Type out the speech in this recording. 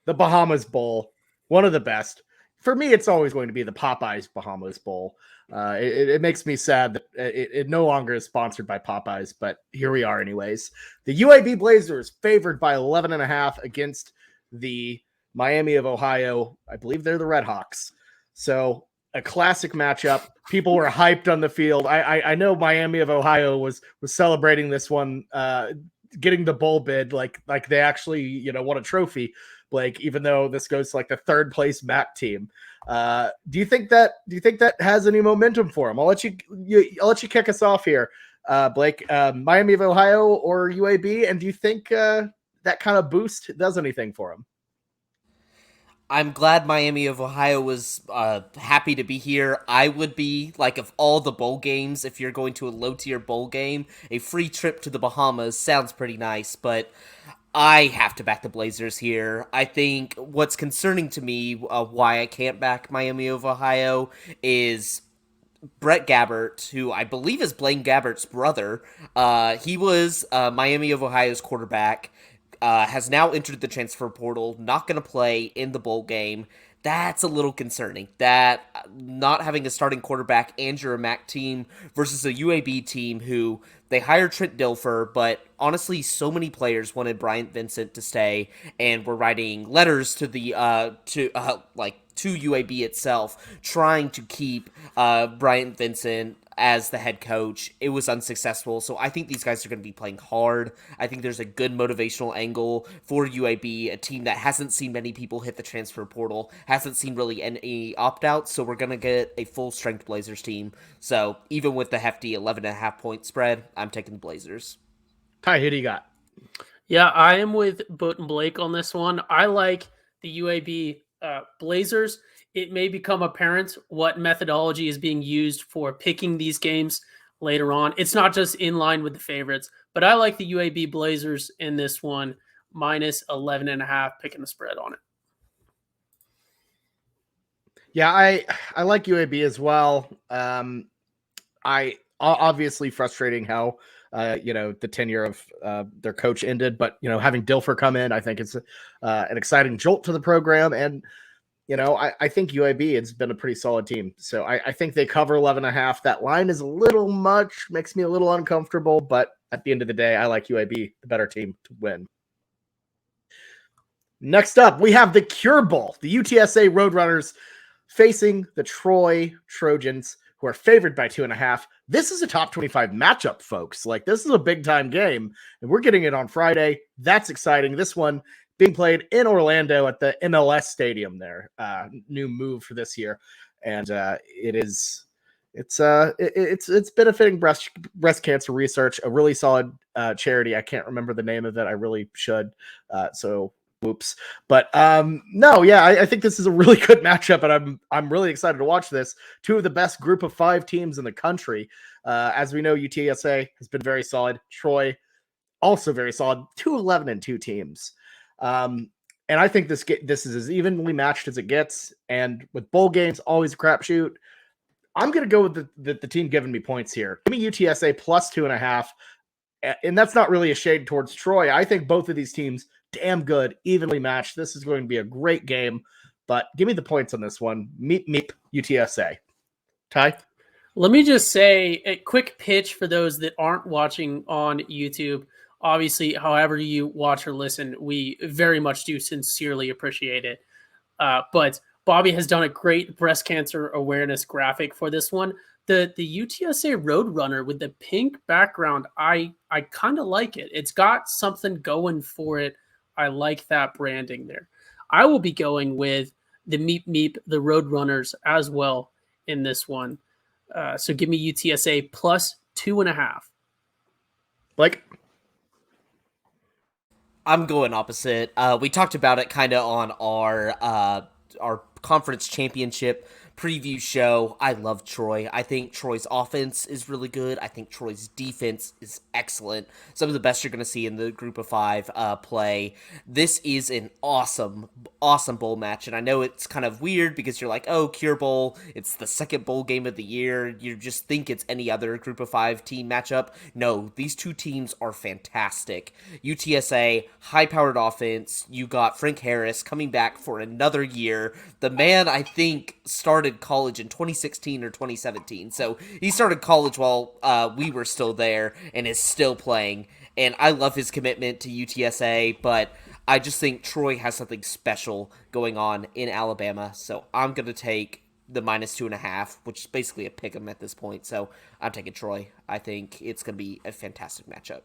the Bahamas Bowl, one of the best. For me, it's always going to be the Popeyes Bahamas Bowl. It makes me sad that it no longer is sponsored by Popeyes, but here we are anyways. The UAB Blazers favored by 11.5 against the Miami of Ohio. I believe they're the Red Hawks. So a classic matchup. People were hyped on the field. I know Miami of Ohio was celebrating this one, getting the bowl bid like they actually won a trophy, Blake. Even though this goes to like the third place MAC team, do you think that has any momentum for him? I'll let you kick us off here, Blake. Miami of Ohio or UAB, and do you think that kind of boost does anything for him? I'm glad Miami of Ohio was happy to be here. I would be, like, of all the bowl games, if you're going to a low-tier bowl game, a free trip to the Bahamas sounds pretty nice, but I have to back the Blazers here. I think what's concerning to me, why I can't back Miami of Ohio, is Brett Gabbert, who I believe is Blaine Gabbert's brother. He was Miami of Ohio's quarterback, has now entered the transfer portal, not going to play in the bowl game. That's a little concerning. That not having a starting quarterback and your MAC team versus a UAB team who they hired Trent Dilfer, but honestly, so many players wanted Bryant Vincent to stay and were writing letters to the to UAB itself, trying to keep Bryant Vincent as the head coach. It was unsuccessful. So I think these guys are going to be playing hard. I think there's a good motivational angle for UAB, a team that hasn't seen many people hit the transfer portal, hasn't seen really any opt-outs. So we're going to get a full-strength Blazers team. So even with the hefty 11.5-point spread, I'm taking the Blazers. Ty, who do you got? Yeah, I am with Boat and Blake on this one. I like the UAB Blazers. It may become apparent what methodology is being used for picking these games later on. It's not just in line with the favorites, but I like the UAB Blazers in this one, minus 11.5, picking the spread on it. Yeah, I like UAB as well. I obviously frustrating how the tenure of their coach ended, but having Dilfer come in, I think it's an exciting jolt to the program. And I think UAB has been a pretty solid team. So I think they cover 11.5. That line is a little much, makes me a little uncomfortable, but at the end of the day, I like UAB, the better team, to win. Next up, we have the Cure Bowl. The UTSA Roadrunners facing the Troy Trojans, who are favored by 2.5. This is a top 25 matchup, folks. Like, this is a big time game, and we're getting it on Friday. That's exciting. This one being played in Orlando at the MLS Stadium there. New move for this year. And it's benefiting breast cancer research, a really solid charity. I can't remember the name of it. I really should. So whoops. But no, yeah, I think this is a really good matchup, and I'm really excited to watch this. Two of the best group of 5 teams in the country. As we know, UTSA has been very solid. Troy also very solid. 2-11-2 teams. And I think this is as evenly matched as it gets. And with bowl games, always a crapshoot. I'm going to go with the team giving me points here. Give me UTSA plus 2.5. And that's not really a shade towards Troy. I think both of these teams, damn good, evenly matched. This is going to be a great game. But give me the points on this one. Meep, UTSA. Ty? Let me just say a quick pitch for those that aren't watching on YouTube. Obviously, however you watch or listen, we very much do sincerely appreciate it. But Bobby has done a great breast cancer awareness graphic for this one. The UTSA Roadrunner with the pink background, I kind of like it. It's got something going for it. I like that branding there. I will be going with the Meep, the Roadrunners as well in this one. So give me UTSA plus 2.5. Like, I'm going opposite. We talked about it kind of on our conference championship preview show. I love Troy. I think Troy's offense is really good. I think Troy's defense is excellent. Some of the best you're going to see in the group of 5 play. This is an awesome, awesome bowl match. And I know it's kind of weird because you're like, oh, Cure Bowl, it's the second bowl game of the year. You just think it's any other group of 5 team matchup. No, these two teams are fantastic. UTSA, high-powered offense. You got Frank Harris coming back for another year. The man, I think, started college in 2016 or 2017. So he started college while we were still there and is still playing. And I love his commitment to UTSA, but I just think Troy has something special going on in Alabama. So I'm going to take the -2.5, which is basically a pick 'em at this point. So I'm taking Troy. I think it's going to be a fantastic matchup.